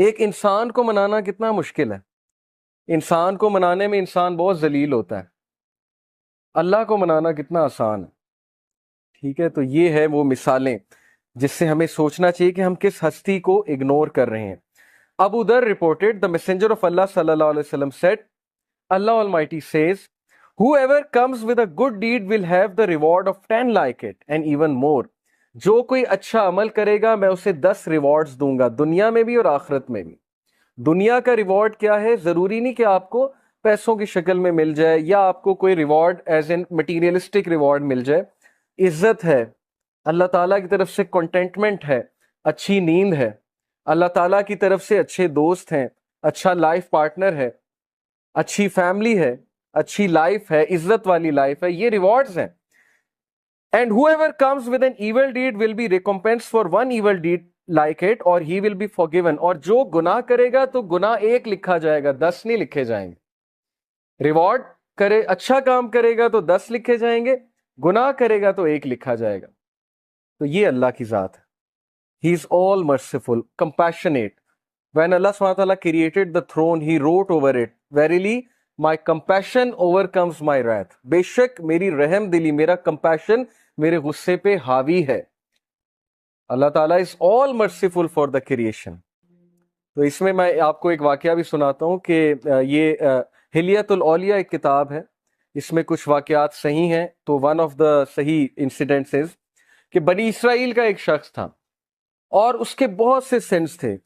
ایک انسان کو منانا کتنا مشکل ہے، انسان کو منانے میں انسان بہت ذلیل ہوتا ہے، اللہ کو منانا کتنا آسان ہے. ٹھیک ہے، تو یہ ہے وہ مثالیں جس سے ہمیں سوچنا چاہیے کہ ہم کس ہستی کو اگنور کر رہے ہیں. ابو ذر reported, the messenger of Allah sallallahu alaihi wasallam said, Allah Almighty says, whoever comes with a good deed will have the reward of 10 like it and even more. جو کوئی اچھا عمل کرے گا میں اسے 10 ریوارڈز دوں گا، دنیا میں بھی اور آخرت میں بھی. دنیا کا ریوارڈ کیا ہے؟ ضروری نہیں کہ آپ کو پیسوں کی شکل میں مل جائے یا آپ کو کوئی reward as an materialistic reward مل جائے. عزت ہے، اللہ تعالیٰ کی طرف سے کنٹینٹمنٹ ہے، اچھی نیند ہے، اللہ تعالیٰ کی طرف سے اچھے دوست ہیں، اچھا لائف پارٹنر ہے، اچھی فیملی ہے، اچھی لائف ہے، عزت والی لائف ہے، یہ ریوارڈز ہیں. And whoever comes with an evil deed will be recompensed for one evil deed like it or he will be forgiven. اور جو گناہ کرے گا تو گناہ ایک لکھا جائے گا، 10 نہیں لکھے جائیں گے. ریوارڈ کرے، اچھا کام کرے گا تو 10 لکھے جائیں گے، گناہ کرے گا تو ایک لکھا جائے گا. تو یہ اللہ کی ذات ہے. He is all merciful, compassionate. When Allah subhanahu wa ta'ala created the throne, he wrote over it, verily my compassion overcomes my wrath. بے شک میری رحم دلی، میرا compassion میرے غصے پہ حاوی ہے. اللہ تعالیٰ is all merciful for the creation. تو اس میں آپ کو ایک واقعہ بھی سناتا ہوں کہ یہ حلیت الاولیاء ایک کتاب ہے، اس میں کچھ واقعات صحیح ہیں. تو ون آف دا صحیح انسیڈنٹس کہ بنی اسرائیل کا ایک شخص تھا اور اس کے بہت سے سینس تھے.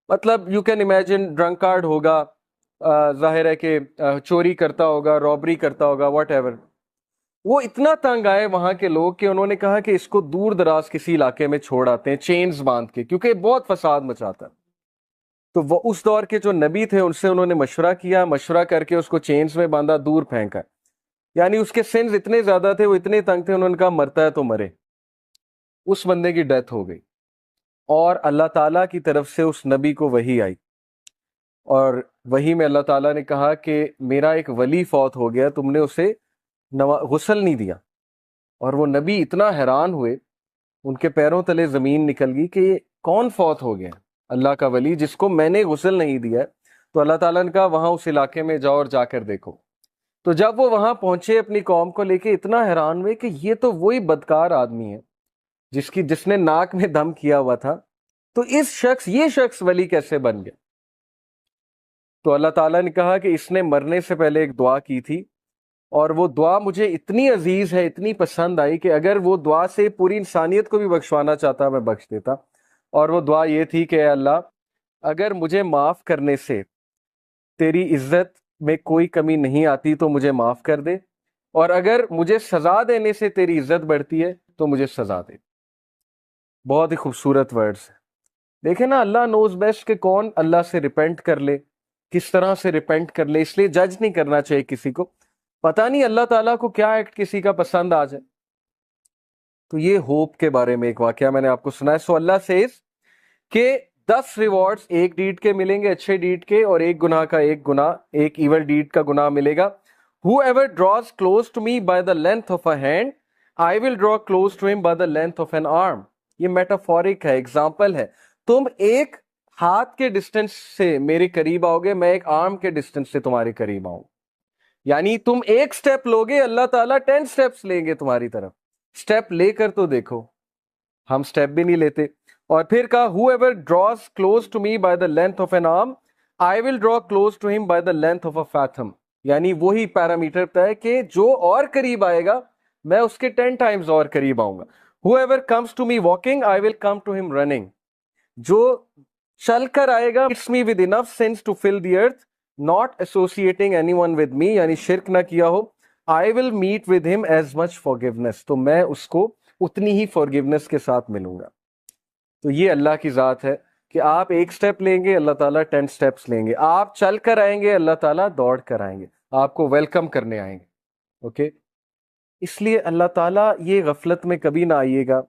مطلب یو کین امیجن ڈرنکارڈ ہوگا، ظاہر ہے کہ چوری کرتا ہوگا، رابری کرتا ہوگا، واٹ ایور. وہ اتنا تنگ آئے وہاں کے لوگ کہ انہوں نے کہا کہ اس کو دور دراز کسی علاقے میں چھوڑ آتے ہیں چینز باندھ کے، کیونکہ بہت فساد مچاتا ہے. تو وہ اس دور کے جو نبی تھے ان سے انہوں نے مشورہ کیا، مشورہ کر کے اس کو چینز میں باندھا، دور پھینکا. یعنی اس کے سینس اتنے زیادہ تھے، وہ اتنے تنگ تھے، انہوں نے کہا مرتا ہے تو مرے. اس بندے کی ڈیتھ ہو گئی اور اللہ تعالیٰ کی طرف سے اس نبی کو وحی آئی، اور وحی میں اللہ تعالیٰ نے کہا کہ میرا ایک ولی فوت ہو گیا، تم نے اسے غسل نہیں دیا. اور وہ نبی اتنا حیران ہوئے، ان کے پیروں تلے زمین نکل گئی کہ یہ کون فوت ہو گیا؟ اللہ کا ولی جس کو میں نے غسل نہیں دیا. تو اللہ تعالیٰ نے کہا وہاں اس علاقے میں جاؤ اور جا کر دیکھو. تو جب وہ وہاں پہنچے اپنی قوم کو لے کے، اتنا حیران ہوئے کہ یہ تو وہی بدکار آدمی ہے جس نے ناک میں دم کیا ہوا تھا. تو یہ شخص ولی کیسے بن گیا؟ تو اللہ تعالیٰ نے کہا کہ اس نے مرنے سے پہلے ایک دعا کی تھی، اور وہ دعا مجھے اتنی عزیز ہے، اتنی پسند آئی کہ اگر وہ دعا سے پوری انسانیت کو بھی بخشوانا چاہتا میں بخش دیتا. اور وہ دعا یہ تھی کہ اے اللہ، اگر مجھے معاف کرنے سے تیری عزت میں کوئی کمی نہیں آتی تو مجھے معاف کر دے، اور اگر مجھے سزا دینے سے تیری عزت بڑھتی ہے تو مجھے سزا دے. بہت ہی خوبصورت ورڈز ہیں. دیکھیں نا، اللہ نوز بیسٹ کہ کون اللہ سے ریپینٹ کر لے، کس طرح سے ریپینٹ کر لے. اس لیے جج نہیں کرنا چاہیے کسی کو، پتہ نہیں اللہ تعالیٰ کو کیا ایکٹ کسی کا پسند آ جائے. تو یہ ہوپ کے بارے میں ایک واقعہ میں نے آپ کو سنا ہے. سو اللہ سیز کہ 10 ریوارڈز ایک ڈیڈ کے ملیں گے، اچھے ڈیڈ کے، اور ایک گناہ کا ایک گناہ، ایک ایول ڈیڈ کا گناہ ملے گا. Whoever draws close to me by the length of a hand, I will draw close to him by the length of an arm. یہ میٹافورک ہے، ایگزامپل ہے. تم ایک ہاتھ کے ڈسٹینس سے میرے قریب آؤ گے، میں ایک آرم کے ڈسٹینس سے تمہارے قریب آؤں. یعنی تم ایک سٹیپ لوگے، اللہ تعالیٰ 10 سٹیپس لیں گے تمہاری طرف. سٹیپ لے کر تو دیکھو، ہم سٹیپ بھی نہیں لیتے. اور پھر کہا whoever draws close to me by the length of an arm, I will draw close to him by the length of a fathom. یعنی وہی پیرامیٹر ہے کہ جو اور قریب آئے گا میں اس کے 10 ٹائمز اور قریب آؤں گا. whoever comes to me walking, I will come to him running. جو چل کر آئے گا it's me with enough sense to fill the earth, not associating anyone with me, یعنی شرک نہ کیا ہو. I will meet with him as much forgiveness. تو میں اس کو اتنی ہی forgiveness کے ساتھ ملوں گا. تو یہ اللہ کی ذات ہے کہ آپ ایک سٹیپ لیں گے، اللہ تعالیٰ 10 سٹیپس لیں گے. آپ چل کر آئیں گے، اللہ تعالیٰ دوڑ کر آئیں گے، آپ کو ویلکم کرنے آئیں گے. اوکے، اس لیے اللہ تعالیٰ یہ غفلت میں کبھی نہ آئیے گا،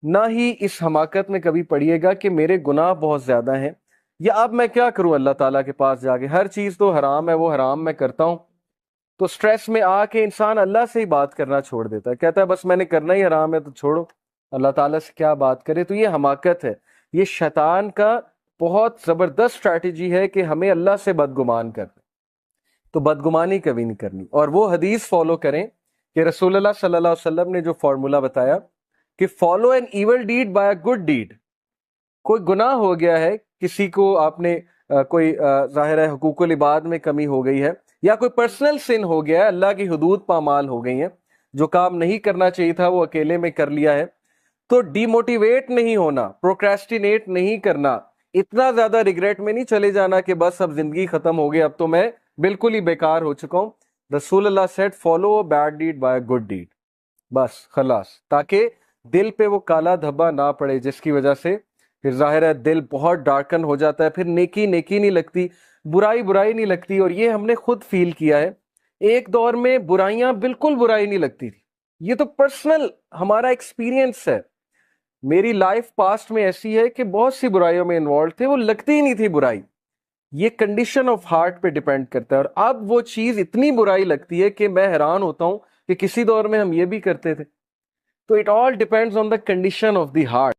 نہ ہی اس حماقت میں کبھی پڑیے گا کہ میرے گناہ بہت زیادہ ہیں، یا اب میں کیا کروں اللہ تعالیٰ کے پاس جا کے، ہر چیز تو حرام ہے، وہ حرام میں کرتا ہوں. تو سٹریس میں آ کے انسان اللہ سے ہی بات کرنا چھوڑ دیتا ہے، کہتا ہے بس میں نے کرنا ہی حرام ہے تو چھوڑو، اللہ تعالیٰ سے کیا بات کرے. تو یہ حماقت ہے، یہ شیطان کا بہت زبردست اسٹریٹجی ہے کہ ہمیں اللہ سے بدگمان کرنا، تو بدگمانی کبھی نہیں کرنی، اور وہ حدیث فالو کریں کہ رسول اللہ صلی اللہ علیہ وسلم نے جو فارمولا بتایا کہ follow an evil deed by a good deed. کوئی گناہ ہو گیا ہے، کسی کو آپ نے کوئی ظاہر ہے حقوق العباد میں کمی ہو گئی ہے، یا کوئی پرسنل سن ہو گیا ہے، اللہ کی حدود پامال ہو گئی ہیں، جو کام نہیں کرنا چاہیے تھا وہ اکیلے میں کر لیا ہے، تو ڈی موٹیویٹ نہیں ہونا، پروکریسٹینیٹ نہیں کرنا، اتنا زیادہ ریگریٹ میں نہیں چلے جانا کہ بس اب زندگی ختم ہو گئی، اب تو میں بالکل ہی بیکار ہو چکا ہوں. رسول اللہ said follow bad deed by good deed, بس خلاص، تاکہ دل پہ وہ کالا دھبا نہ پڑے جس کی وجہ سے پھر ظاہر ہے دل بہت ڈارکن ہو جاتا ہے، پھر نیکی نیکی نہیں لگتی، برائی برائی نہیں لگتی. اور یہ ہم نے خود فیل کیا ہے، ایک دور میں برائیاں بالکل برائی نہیں لگتی تھی. یہ تو پرسنل ہمارا ایکسپیرینس ہے. میری لائف پاسٹ میں ایسی ہے کہ بہت سی برائیوں میں انوالو تھے، وہ لگتی ہی نہیں تھی برائی. یہ کنڈیشن آف ہارٹ پہ ڈیپینڈ کرتا ہے. اور اب وہ چیز اتنی برائی لگتی ہے کہ میں حیران ہوتا ہوں کہ کسی دور میں ہم یہ بھی کرتے تھے. تو it all depends on the condition of the heart.